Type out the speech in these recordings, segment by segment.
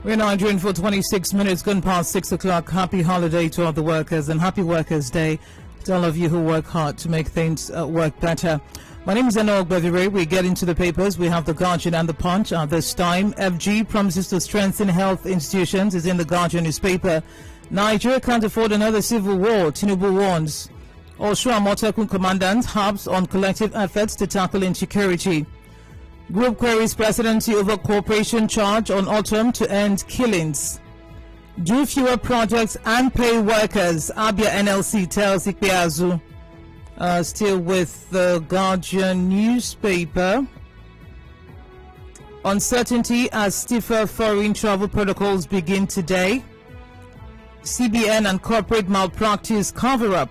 We're now doing for 26 minutes, gone past 6 o'clock. Happy holiday to all the workers and happy Workers' Day to all of you who work hard to make things work better. My name is Enoh Ogbevire. We get into the papers. We have the Guardian and the Punch. This time, FG promises to strengthen health institutions is in the Guardian newspaper. Nigeria can't afford another civil war, Tinubu warns. Osho Amotekun commandant harps on collective efforts to tackle insecurity. Group queries presidency over cooperation charge on autumn to end killings. Do fewer projects and pay workers, Abia NLC tells Ikpeazu. Still with the Guardian newspaper. Uncertainty as stiffer foreign travel protocols begin today. CBN and corporate malpractice cover-up.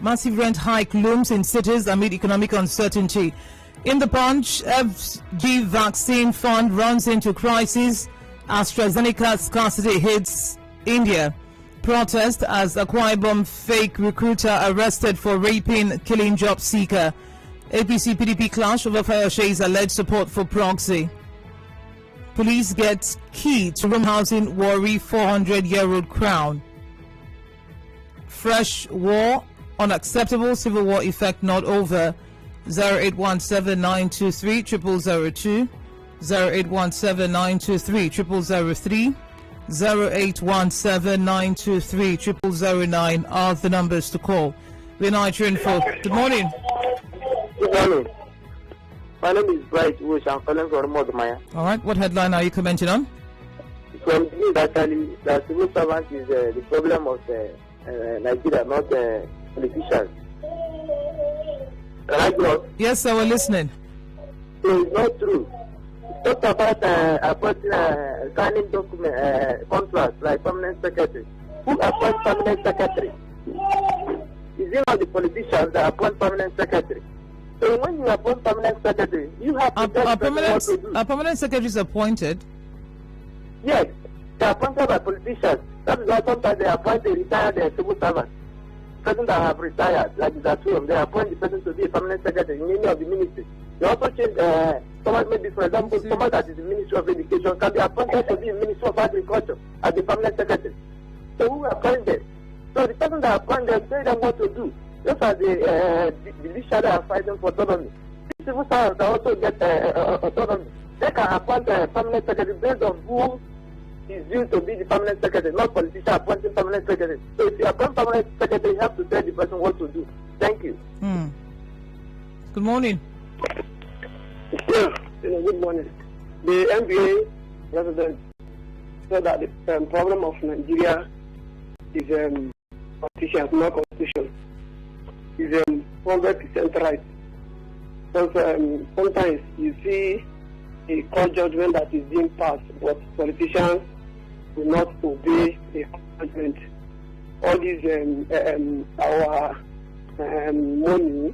Massive rent hike looms in cities amid economic uncertainty. In the Punch, FG vaccine fund runs into crisis. AstraZeneca scarcity hits India. Protest as Akwa Ibom fake recruiter arrested for raping, killing job seeker. APC PDP clash over Fayoshe's alleged support for proxy. Police get key to room housing worry 400-year-old crown. Fresh war, unacceptable civil war effect not over. 0817-923-0002, 0817-923-0003, 0817-923-0009 are the numbers to call. We're now tuned for. Good morning. Good morning. My name is Bright Wush. I'm calling from Modmaya. All right. What headline are you commenting on? From the news, actually, the civil servant is the problem of Nigeria, not politicians. Yes, sir, we're listening. So it's not true. Talk about signing document contracts like permanent secretary. Who appoints permanent secretary? Is it not the politicians that appoint permanent secretary? So when you appoint permanent secretary, you have to a permanent secretary is appointed. Yes, they are appointed by politicians. That is why sometimes they appoint a retired civil servant. Person that have retired, like that room, they appoint the person to be a permanent secretary in any of the ministries. They also change someone, maybe for example, someone that is the Ministry of Education can be appointed to be the Ministry of Agriculture as the permanent secretary. So who appoint them? So the person that appoint them tell them what to do. Those are the judiciary that are fighting for autonomy. The civil servants also get autonomy. They can appoint a permanent secretary based on who is due to be the permanent secretary, not politician appointing permanent secretary. So if you appoint permanent secretary, you have to tell the person what to do. Thank you. Good morning. Yeah, good morning. The NBA president said that the problem of Nigeria is politicians, not constitution. Is 100% right. Because sometimes you see a court judgment that is being passed, but politicians will not obey the judgment. All these our money,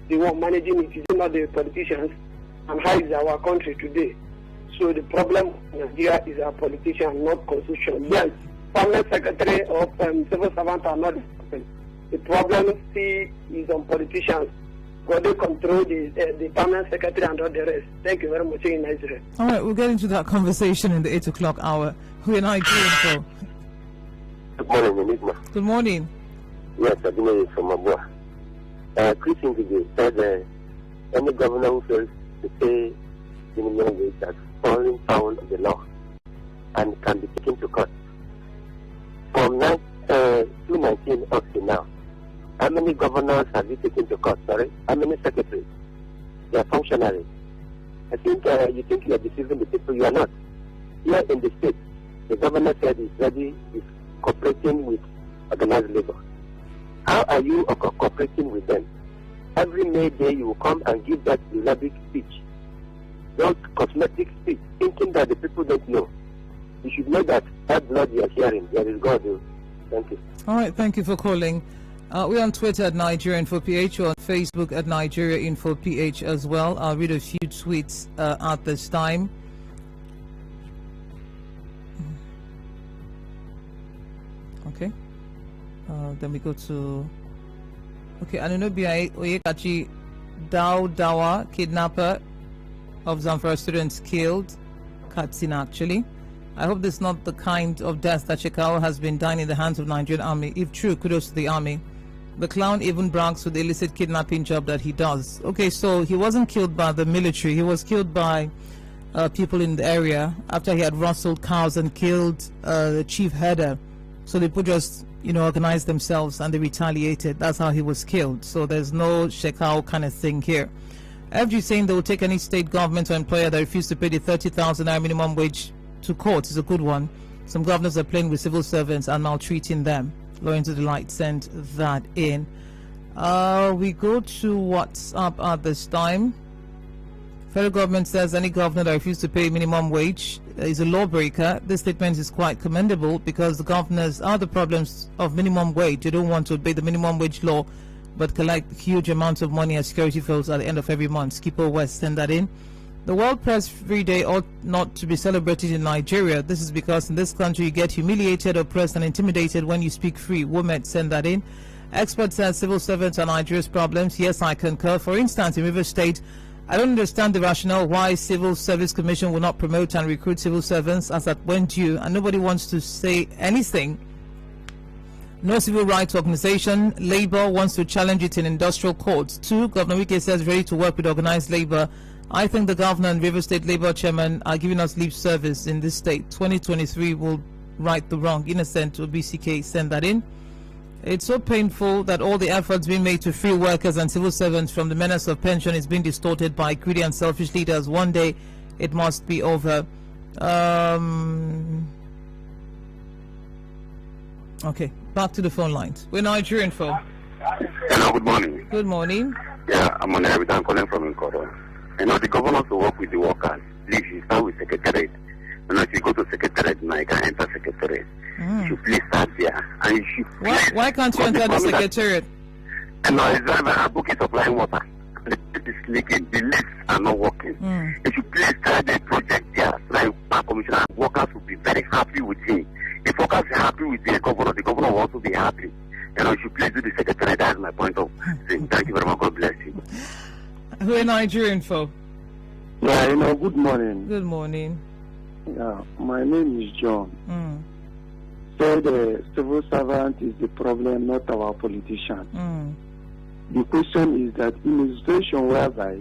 the one managing it is not the politicians, and how is our country today. So the problem in Nigeria is our politician, not constitution. Yes, permanent secretary or civil servant are not the problem. The problem still is on politicians. Because they control the permanent secretary and all the rest. Thank you very much. In Nigeria. All right, we'll get into that conversation in the 8 o'clock hour. Who are Nigerian for? Good morning, Enigma. Good morning. Yes, I'm from Abua. Chris Ngige said any governor who fails to pay minimum wage has fallen foul of the law and can be taken to court. From 2019 up to now, how many governors have you taken to court? Sorry, how many secretaries? They are functionaries. I think you think you are deceiving the people. You are not. Here in the state, the governor said he's ready, he's cooperating with organized labor. How are you cooperating with them? Every May Day you will come and give that elaborate speech, those cosmetic speech, thinking that the people don't know. You should know that blood you are hearing, there is God. Thank you. All right, thank you for calling. We're on Twitter at Nigeria Info PH, or on Facebook at Nigeria Info PH as well. I'll read a few tweets at this time. Okay. Then we go to Okay, Anunobi Oyekachi Dawa, kidnapper of Zamfara students killed. Katsina, actually. I hope this is not the kind of death that Shekau has been dying in the hands of Nigerian army. If true, kudos to the army. The clown even brags with the illicit kidnapping job that he does. Okay, so he wasn't killed by the military. He was killed by people in the area after he had rustled cows and killed the chief herder. So the people just, organized themselves and they retaliated. That's how he was killed. So there's no Shekau kind of thing here. FG saying they will take any state government or employer that refuse to pay the 30,000 naira minimum wage to court is a good one. Some governors are playing with civil servants and maltreating them. Lawrence to the Light sent that in. We go to what's up at this time. Federal government says any governor that refuses to pay minimum wage is a lawbreaker. This statement is quite commendable because the governors are the problems of minimum wage. They don't want to obey the minimum wage law but collect huge amounts of money as security bills at the end of every month. Skipper West sent that in. The World Press Free Day ought not to be celebrated in Nigeria. This is because in this country you get humiliated, oppressed and intimidated when you speak free. Women send that in. Experts say civil servants are Nigeria's problems. Yes, I concur. For instance, in River State, I don't understand the rationale why Civil Service Commission will not promote and recruit civil servants as that went due, and nobody wants to say anything. No civil rights organization. Labour wants to challenge it in industrial courts. 2, Governor Wike says ready to work with organized labour. I think the governor and River State Labour chairman are giving us lip service in this state. 2023 will right the wrong. Innocent to BCK send that in. It's so painful that all the efforts being made to free workers and civil servants from the menace of pension is being distorted by greedy and selfish leaders. One day it must be over. Okay, back to the phone lines. We're Nigerian phone. Hello, good morning. Good morning. Yeah, I'm on every time calling from Nkodo. The governors will work with the workers. Please, you start with secretariat. If you go to secretariat now, you can enter secretariat. You should please start there. And you should why can't you enter the secretariat? It's a book is supplying water. The place is leaking. The lifts are not working. You should please start the project there. Like our commissioner, workers will be very happy with him. If workers are happy with the governor will also be happy. You should please do the secretariat. That's my point of saying. Thank you very much. God bless you. We're Nigerian folk. Yeah, good morning. Good morning. Yeah, my name is John. So the civil servant is the problem, not our politician. The question is that in a situation whereby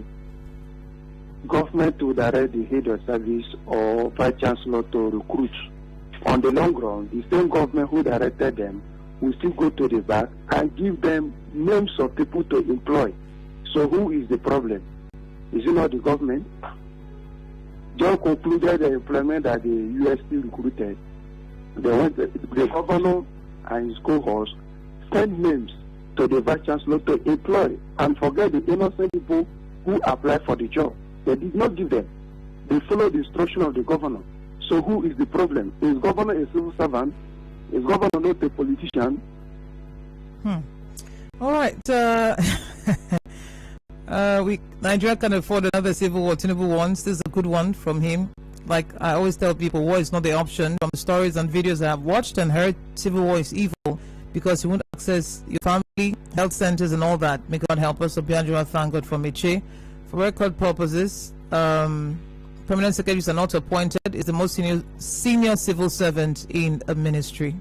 government would direct the head of service or vice chancellor to recruit, on the long run, the same government who directed them will still go to the back and give them names of people to employ. So who is the problem? Is it not the government? John concluded the employment that the USP recruited. The governor and his cohorts sent names to the vice chancellor to employ and forget the innocent people who applied for the job. They did not give them. They followed the instruction of the governor. So who is the problem? Is governor a civil servant? Is governor not a politician? All right. Nigeria can afford another civil war. Tinubu wants. This is a good one from him. Like I always tell people, war is not the option. From the stories and videos I have watched and heard, civil war is evil because you won't access your family, health centers and all that. May God help us. Obianjua, thank God for Meche. For record purposes, permanent secretaries are not appointed. Is the most senior civil servant in a ministry.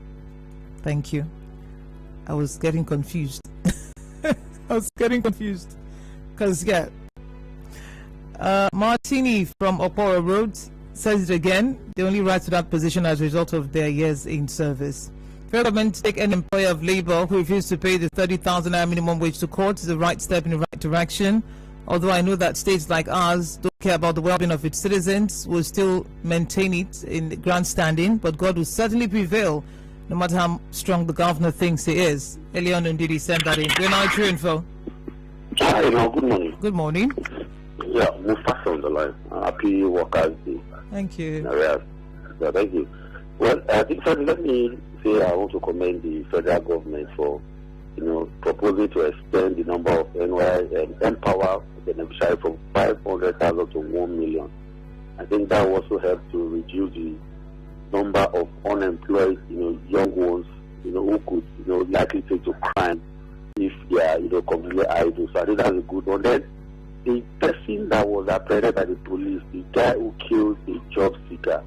Thank you. I was getting confused. Because, Martini from Opora Road says it again. They only rise to that position as a result of their years in service. Federal government to take any employer of labor who refuses to pay the 30,000 naira minimum wage to court is the right step in the right direction. Although I know that states like ours don't care about the well-being of its citizens, will still maintain it in grandstanding, but God will certainly prevail no matter how strong the governor thinks he is. Elion Ndidi sent that in. We're Nigerian info. Hi, good morning. Good morning. Yeah, we'll start on the line. Happy Workers' Day. Thank you. Yeah, thank you. Well, I think first, let me say I want to commend the federal government for, proposing to extend the number of Empower beneficiaries from 500,000 to 1 million. I think that also helped to reduce the number of unemployed, young ones, who could, likely take to crime if they are, completely idle. So I think that's a good one. Then the person that was apprehended by the police, the guy who killed a job seeker,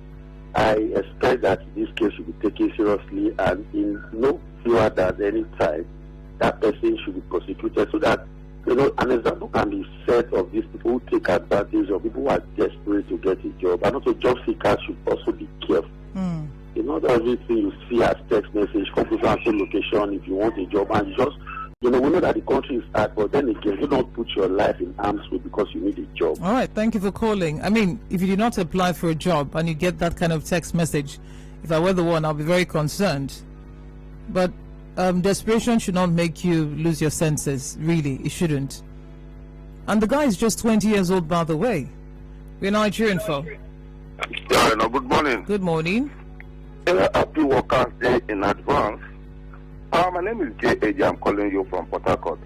I expect that this case should be taken seriously, and in no fewer than any time, that person should be prosecuted, so that an example can be set of these people who take advantage of people who are desperate to get a job. And also job seekers should also be careful. Not everything you see as text message, confidential location if you want a job, and just we know that the country is hard, but then again, you don't put your life in harm's way because you need a job. All right, thank you for calling. I mean, if you did not apply for a job and you get that kind of text message, if I were the one, I'll be very concerned. But desperation should not make you lose your senses. Really, it shouldn't. And the guy is just 20 years old, by the way. We're Nigerian folk. Yeah, good morning. Good morning. Happy Workers' Day in advance. My name is J.A.J. I'm calling you from Port Harcourt.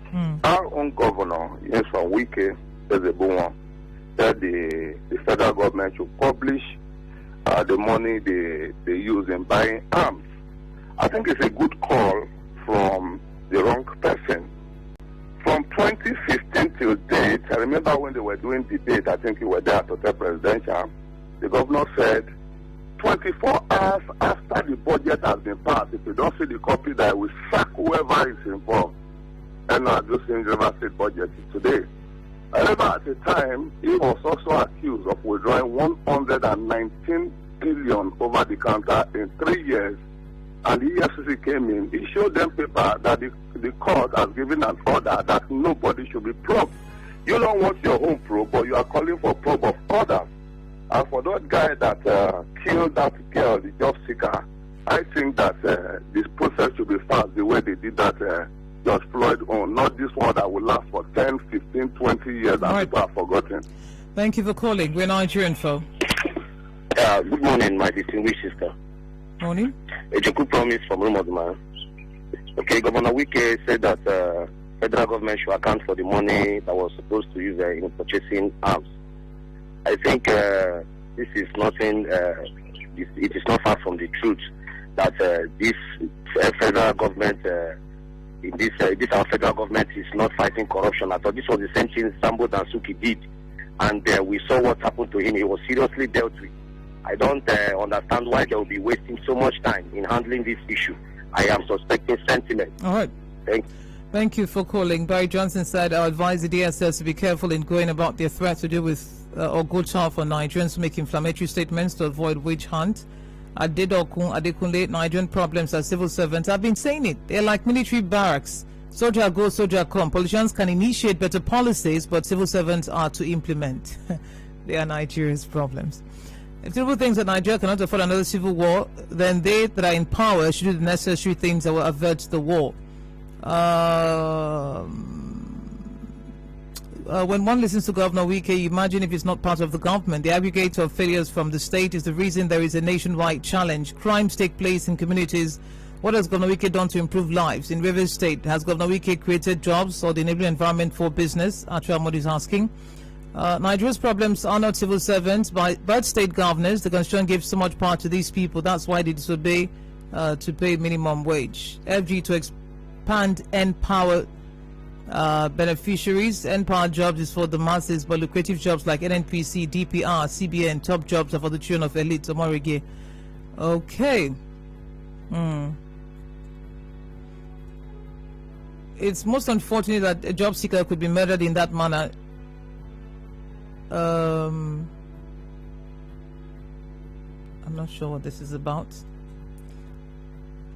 Our own governor, yes, from Wike, Ezebunwa, said the federal government should publish the money they use in buying arms. I think it's a good call from the wrong person. From 2015 till date, I remember when they were doing debate, I think you were there at Hotel Presidential, the governor said, 24 hours after the budget has been passed, if you don't see the copy, that will sack whoever is involved. And now just in River State budget today. However, at the time, he was also accused of withdrawing 119 billion over the counter in 3 years. And the EFCC came in, he showed them paper that the court has given an order that nobody should be probed. You don't want your own probe, but you are calling for probe of others. And for that guy that killed that girl, the job seeker, I think that this process should be fast the way they did that George Floyd on, not this one that will last for 10, 15, 20 years and right. People have forgotten. Thank you for calling. We're Nigerian folk. Good morning, my distinguished sister. Morning. It's a good promise from Rumodman. Okay, Governor Wike said that federal government should account for the money that was supposed to use in purchasing arms. I think this is nothing, it is not far from the truth that this federal government, this our federal government is not fighting corruption at all. This was the same thing Sambo Dansuki did, and we saw what happened to him. He was seriously dealt with. I don't understand why they will be wasting so much time in handling this issue. I am suspecting sentiment. All right. Thank you for calling. Barry Johnson said, I advise the DSS to be careful in going about their threat to deal with or good child for Nigerians who make inflammatory statements to avoid witch hunt. Adekunle, Nigerian problems as civil servants. I've been saying it. They're like military barracks. Soldier go, soldier come. Politicians can initiate better policies, but civil servants are to implement. They are Nigeria's problems. If people think that Nigeria cannot afford another civil war, then they that are in power should do the necessary things that will avert the war. When one listens to Governor Wike, you imagine if it's not part of the government. The aggregator of failures from the state is the reason there is a nationwide challenge. Crimes take place in communities. What has Governor Wike done to improve lives? In Rivers State, has Governor Wike created jobs or the enabling environment for business? Atuamod is asking. Nigeria's problems are not civil servants, but state governors. The constitution gives so much power to these people. That's why they disobey to pay minimum wage. FG to expand N-Power beneficiaries. N-Power jobs is for the masses, but lucrative jobs like NNPC, DPR, CBN, top jobs are for the children of elites. Omorige. Okay. It's most unfortunate that a job seeker could be murdered in that manner. I'm not sure what this is about.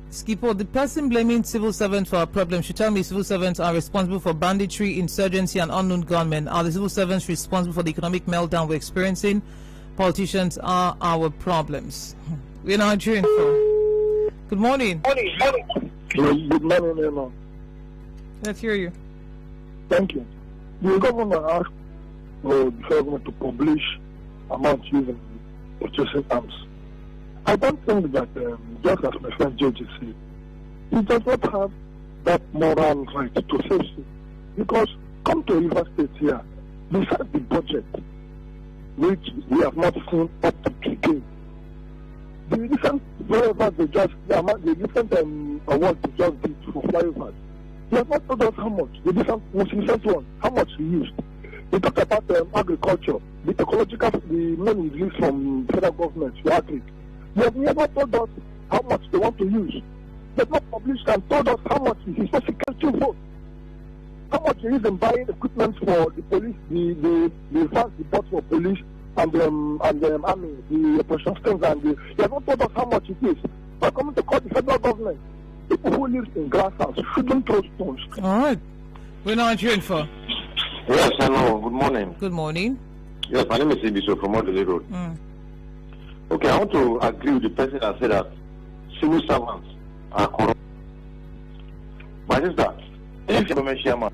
Skipo, the person blaming civil servants for our problem should tell me civil servants are responsible for banditry, insurgency, and unknown gunmen. Are the civil servants responsible for the economic meltdown we're experiencing? Politicians are our problems. We're Nigerian phone. Good morning. Good morning, Enoh. Let's hear you. Thank you. The government asked for the government to publish amounts used in purchasing arms. I don't think that, just as my friend George said, he does not have that moral right to say so. Because come to River State here, besides the budget, which we have not seen up to today, the recent wherever the recent award they just did for flyovers, You have not told us how much. The most recent one, how much you used. We talked about agriculture, the ecological, the money released from federal government to agri. You have never told us how much they want to use. They have not published and told us how much is for security vote. How much you use in buying equipment for the police, the vast depot for police and the army, the operation things, and you have not told us how much it is. We are coming to call the federal government. People who live in glass house shouldn't throw stones. All right. We're Nigerian for. Yes, hello. Good morning. Good morning. Yes, my name is Ibiso from Odele Road. Okay, I want to agree with the person that said that civil servants are corrupt. My sister, any government chairman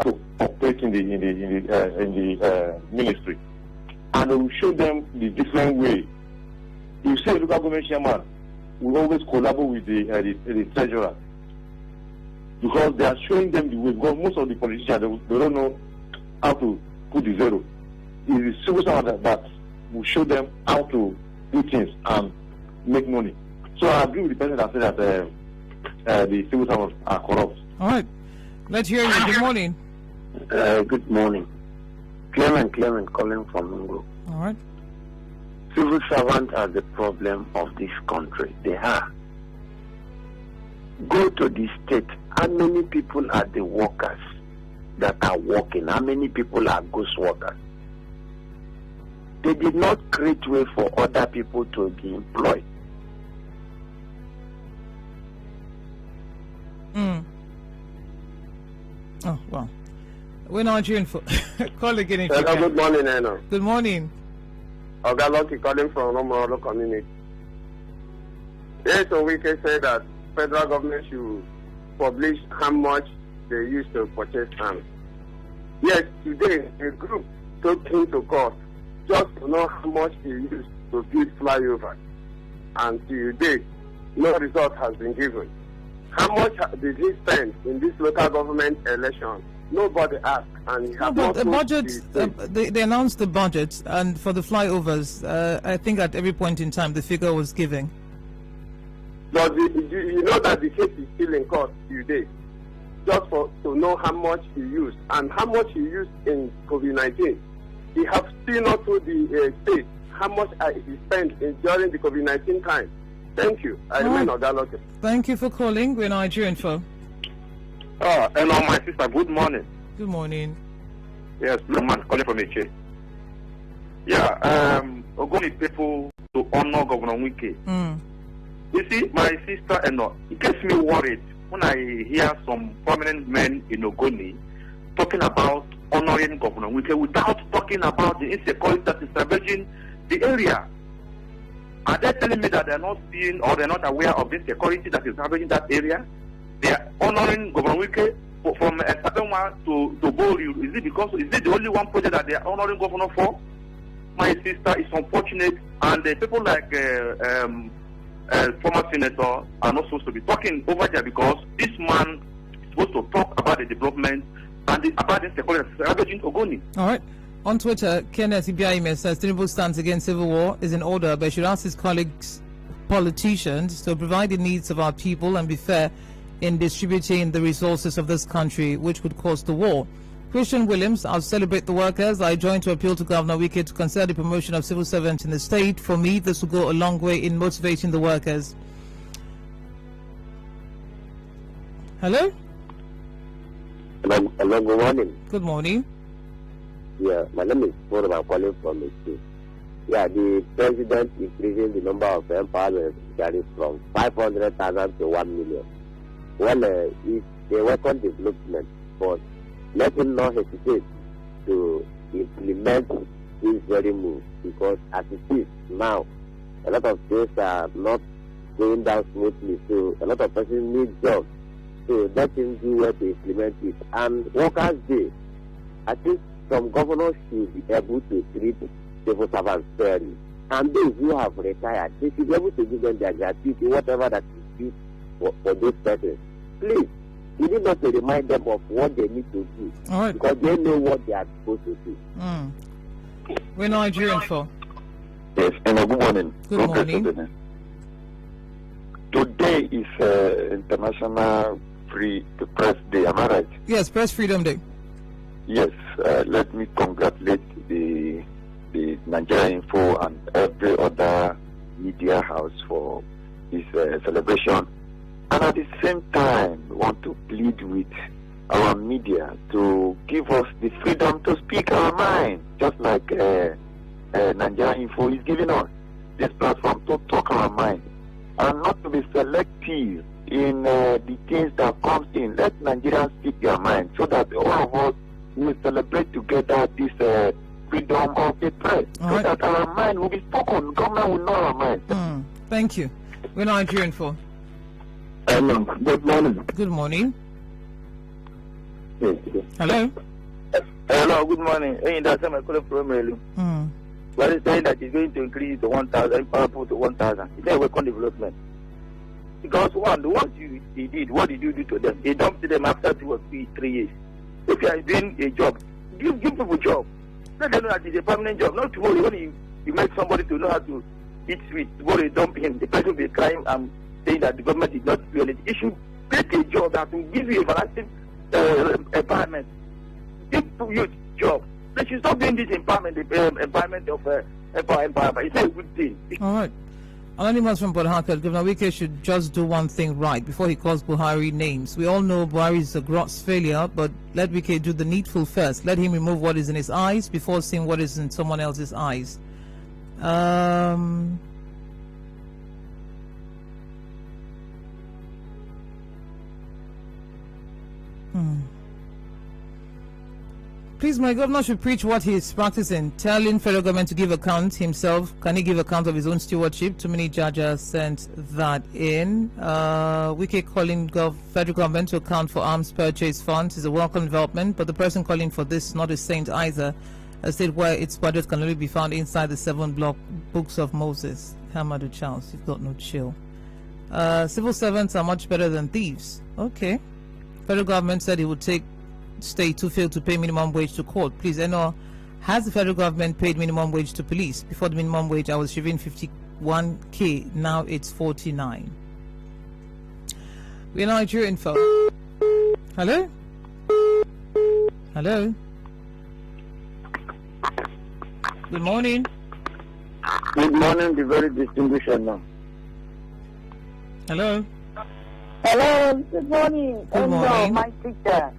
to operate in the ministry, and we will show them the different way. You say local government chairman will always collaborate with the treasurer, because they are showing them the way. Because most of the politicians they don't know how to put the zero. It is civil servant that will show them how to do things and make money. So I agree with the person that said that the civil servants are corrupt. All right. Let's hear you. Good morning. Good morning. Clement calling from Mungo. All right. Civil servants are the problem of this country. They are. Go to the state. How many people are the workers that are working? How many people are ghost workers? They did not create way for other people to be employed. Oh, well. We're Nigerian for. Call again if Hello, you can. good morning, Enoh. Good morning. Ogaloki calling from Romolo community. Yes, so we can say that federal government should publish how much they used to purchase arms. Yes, today a group took him to court just to know how much he used to build flyover. And today, no result has been given. How much did he spend in this local government election? Nobody asked, and he has not the budget. They announced the budget, and for the flyovers, I think at every point in time the figure was given. But you know that the case is still in court today, just to know how much he used and how much he used in COVID-19. He has still not told the state how much he spent during the COVID-19 time. Thank you. I remain Ogaloke. Thank you for calling. We're Nigerian for. Hello, my sister. Good morning. Good morning. Yes, man, calling from Eche. Yeah, Ogoni people to honor Governor Wike. You see, my sister, Enoh, it gets me worried when I hear some prominent men in Ogoni talking about honoring Governor Wike without talking about the insecurity that is ravaging the area. Are they telling me that they're not seeing or they're not aware of the insecurity that is ravaging that area? They are honoring Governor Wike from Sabenwa to Bolu. Is it the only one project that they are honoring Governor for? My sister, is unfortunate, and people like former senator are not supposed to be talking over there, because this man is supposed to talk about the development and about the insecurity that is ravaging Ogoni. All right. On Twitter, Kenneth Ibiaime says Tinubu stance against civil war is in order, but should ask his colleagues, politicians, to provide the needs of our people and be fair in distributing the resources of this country, which could cause the war. Christian Williams, I'll celebrate the workers. I join to appeal to Governor Wike to consider the promotion of civil servants in the state. For me, this will go a long way in motivating the workers. Hello? Hello, good morning. Good morning. Yeah, my name is Paul. I'm calling from the state. Yeah, the president is increasing the number of empowered beneficiaries from 500,000 to 1 million. Well, it's a welcome development, but let him not hesitate to implement this very move, because as it is now, a lot of things are not going down smoothly, so a lot of persons need jobs. So let him do well to implement it. And Workers' Day, I think some governors should be able to treat civil servants fairly. And those who have retired, they should be able to give them their gratuity, whatever that is due for those persons. Please, we need not to remind them of what they need to do, because they know what they are supposed to do. We're Nigerian for. Yes, and good morning. Good morning. Today is International Free Press Day. Am I right? Yes, Press Freedom Day. Yes. Let me congratulate the Nigeria Info and every other media house for this celebration. And at the same time, we want to plead with our media to give us the freedom to speak our mind, just like Nigeria Info is giving us this platform to talk our mind, and not to be selective in the things that comes in. Let Nigerians speak their mind, so that all of us will celebrate together this freedom of the press, so that our mind will be spoken. Government will know our mind. Thank you. We're Nigeria Info. Hello. Good morning. Good morning. Yes. Hello. Hello. Good morning. Hey, that's my colleague from Melu. Well, he's saying that he's going to increase to 1,000, powerful to 1,000. He said welcome development. Because one, the ones he did, what did you do to them? He dumped them after 2 or 3 years. If you are doing a job, give people a job. Let them know that it's a permanent job. Not tomorrow when you make somebody to know how to eat sweet. Tomorrow you dump him. The person will be crying and saying that the government did not do anything. It should take a job that will give you a everlasting empowerment. Give you a job. They should stop doing this empowerment of empowerment. It's not a good thing. All right. Anonymous from Port Harcourt, Governor Wike should just do one thing right before he calls Buhari names. We all know Buhari is a gross failure, but let Wike do the needful first. Let him remove what is in his eyes before seeing what is in someone else's eyes. Please, my governor should preach what he is practicing, telling federal government to give account himself. Can he give account of his own stewardship? Too many Jaja sent that in. Wike calling federal government to account for arms purchase funds is a welcome development, but the person calling for this is not a saint either. A state where its budget can only be found inside the 7 block books of Moses. Hamadu Charles, you've got no chill. Civil servants are much better than thieves. Okay. Federal government said it would take state who failed to pay minimum wage to court. Please, Enoh, has the federal government paid minimum wage to police? Before the minimum wage, I was receiving 51k. Now it's 49. We're Nigeria Info. Hello? Hello? Good morning. Good morning, the very distinguished Enoh. Hello? Hello, good morning. Good morning. My teacher.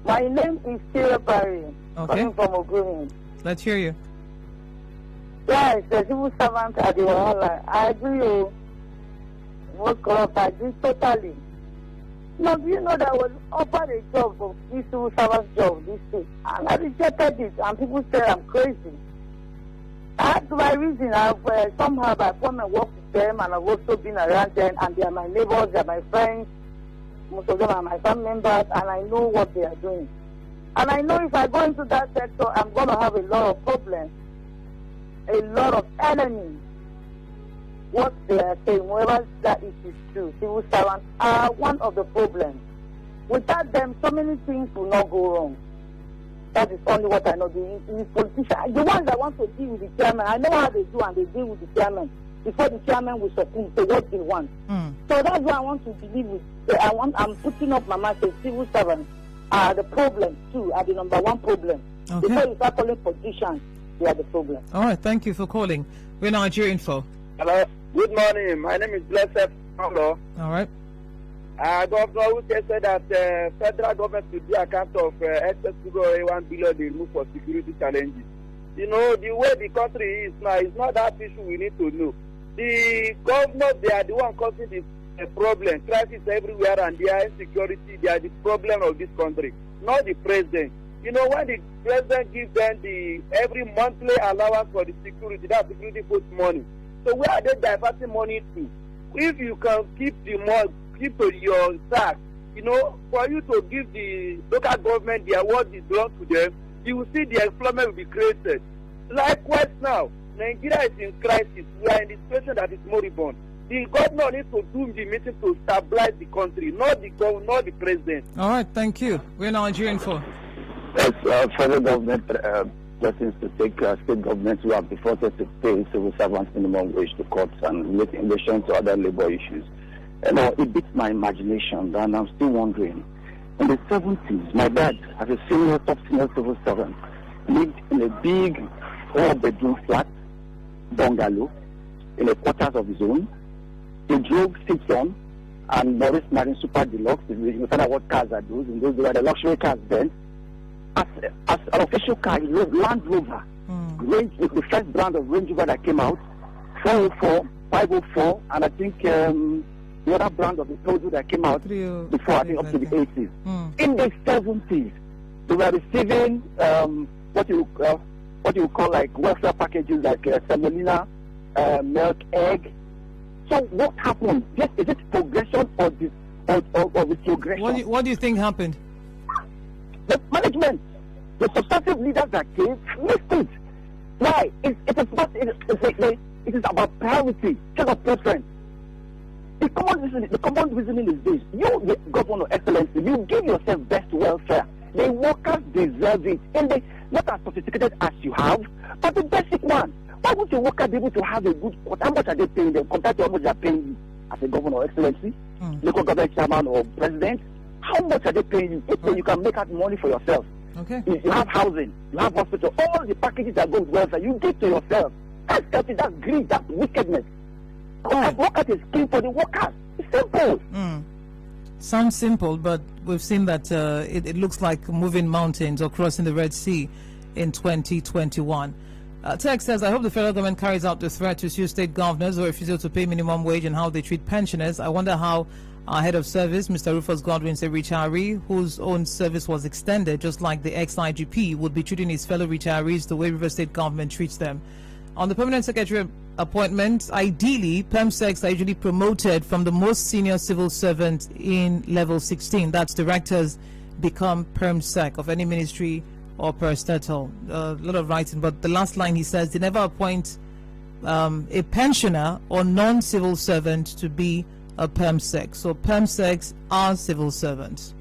My name is Ogbevire. Coming from Ogbevire. Let's hear you. Yes, the civil servants are the one. I agree. What corrupt? I agree totally. Now, do you know that I was offered a job of this civil servant job this week, and I rejected it, and people say I'm crazy. That's my reason. Somehow I've come and work with them, and I've also been around them, and they are my neighbors, they are my friends. Most of them are my family members, and I know what they are doing. And I know if I go into that sector, I'm going to have a lot of problems, a lot of enemies. What they are saying, whether that is true, civil servants are one of the problems. Without them, so many things will not go wrong. That is only what I know. The politicians, the ones that want to deal with the chairman, I know how they do, and they deal with the chairman before the chairman will succumb to what they want. So that's why I want to believe with. I'm putting up my mouth. Civil servants are the problem too. Are the number one problem. Okay. Before you start calling politicians, they are the problem. All right. Thank you for calling. We're Nigeria Info. Hello. Good morning. My name is Blessed. Hello. All right. Governor Wike said that federal government should be account of excess to 1 billion they remove for security challenges. You know, the way the country is now, it's not that issue we need to know. The governors, they are the one causing the problem. Crisis everywhere, and they are insecurity. They are the problem of this country, not the president. You know, when the president gives them the every monthly allowance for the security, that security puts money. So where are they diverting money to? If you can keep the money, keep your tax, you know, for you to give the local government the award that belongs to them, you will see the employment will be created. Likewise now, Nigeria is in crisis. We are in a situation that is moribund. The governor needs to do the meeting to stabilize the country, not the governor, not the president. All right, thank you. We're Nigerian for. Yes, federal government threatens to take state governments who have been forced to pay civil servants minimum wage to courts and relation to other labor issues. it beats my imagination, and I'm still wondering. In the 70s, my dad, as a top senior civil servant, lived in a big 4-bedroom flat bungalow in a quarters of his own. He drove Simpson and Morris Marine Super Deluxe. You find out what cars are those. And those were the luxury cars then. As an official car, he drove Land Rover, the first brand of Range Rover that came out, 404, 504, and I think the other brand of the Toyota that came out before, I think up to the 80s. In the 70s, they were receiving what you call like welfare packages like semolina, milk, egg. So what happened? Is it progression or retrogression? What do you think happened? The management, the successive leaders that came, missed it. Why? It is about priority, just of preference. The common reasoning is this: you, the governor of excellency, you give yourself best welfare. The workers deserve it, and they not as sophisticated as you have, but the basic one. Why would the worker be able to have a good quote? How much are they paying them compared to how much they are paying you as a governor of excellency, local government chairman or president? How much are they paying you? If you can make out money for yourself. Okay. You have housing, you have hospital, all the packages that go with welfare, you give to yourself. That's selfish, that's greed, that's wickedness. Workers is king for the workers. It's simple. Sounds simple, but we've seen that it looks like moving mountains or crossing the Red Sea in 2021. Text says, I hope the federal government carries out the threat to sue state governors who refuse to pay minimum wage and how they treat pensioners. I wonder how our head of service, Mr. Rufus Godwin, a retiree whose own service was extended, just like the ex-IGP, would be treating his fellow retirees the way River State government treats them. On the permanent secretary appointment, ideally, PEMSECs are usually promoted from the most senior civil servant in level 16. That's directors become PEMSEC of any ministry or parastatal. A lot of writing, but the last line he says, they never appoint a pensioner or non-civil servant to be a PEMSEC. So PEMSECs are civil servants.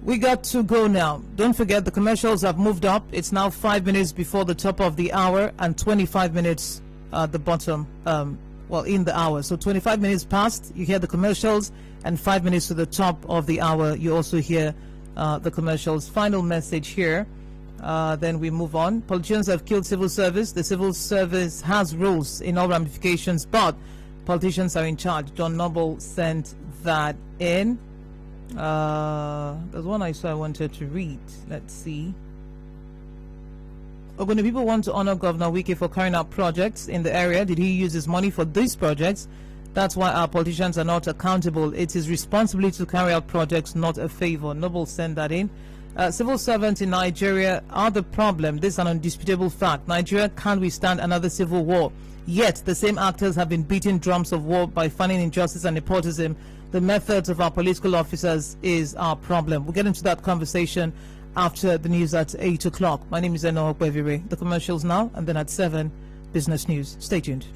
We got to go now. Don't forget the commercials have moved up. It's now 5 minutes before the top of the hour and 25 minutes at the bottom, in the hour. So 25 minutes past, you hear the commercials, and 5 minutes to the top of the hour, you also hear the commercials. Final message here. Then we move on. Politicians have killed civil service. The civil service has rules in all ramifications, but politicians are in charge. John Noble sent that in. There's one I saw I wanted to read. Let's see. When the people want to honor Governor Wike for carrying out projects in the area, did he use his money for these projects? That's why our politicians are not accountable. It is responsibility to carry out projects, not a favor. Noble sent that in. Civil servants in Nigeria are the problem. This is an undisputable fact. Nigeria can't withstand another civil war. Yet, the same actors have been beating drums of war by funding injustice and nepotism. The methods of our political officers is our problem. We'll get into that conversation after the news at 8 o'clock. My name is Enoh Ogbevire. The commercials now, and then at 7, business news. Stay tuned.